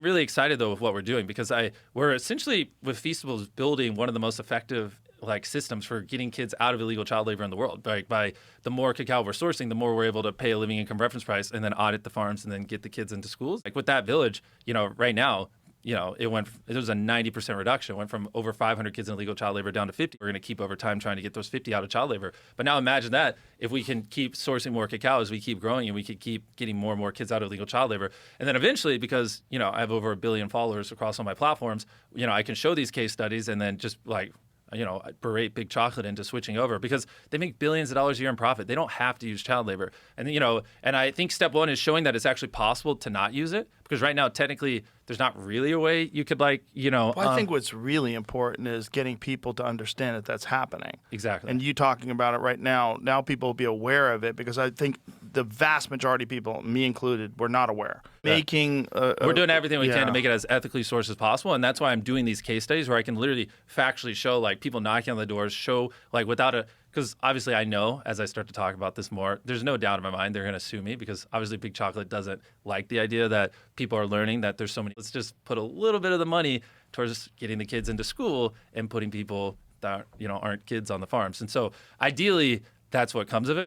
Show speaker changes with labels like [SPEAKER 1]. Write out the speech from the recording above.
[SPEAKER 1] Really excited though with what we're doing because we're essentially with Feastables building one of the most effective like systems for getting kids out of illegal child labor in the world. By the more cacao we're sourcing, the more we're able to pay a living income reference price and then audit the farms and then get the kids into schools. Like with that village, right now, it was a 90% reduction. It went from over 500 kids in illegal child labor down to 50. We're going to keep over time trying to get those 50 out of child labor. But now imagine that if we can keep sourcing more cacao as we keep growing and we could keep getting more and more kids out of illegal child labor. And then eventually, because, I have over 1 billion followers across all my platforms, I can show these case studies and then just like, berate Big Chocolate into switching over because they make billions of dollars a year in profit. They don't have to use child labor. And, and I think step one is showing that it's actually possible to not use it because right now, technically, there's not really a way you could I
[SPEAKER 2] think what's really important is getting people to understand that that's happening.
[SPEAKER 1] Exactly.
[SPEAKER 2] And you talking about it right now people will be aware of it because I think the vast majority of people, me included, were not aware.
[SPEAKER 1] We're doing everything we can to make it as ethically sourced as possible. And that's why I'm doing these case studies where I can literally factually show people knocking on the doors, show because obviously I know as I start to talk about this more, there's no doubt in my mind they're going to sue me because obviously Big Chocolate doesn't like the idea that people are learning that there's so many. Let's just put a little bit of the money towards getting the kids into school and putting people that aren't kids on the farms. And so ideally, that's what comes of it.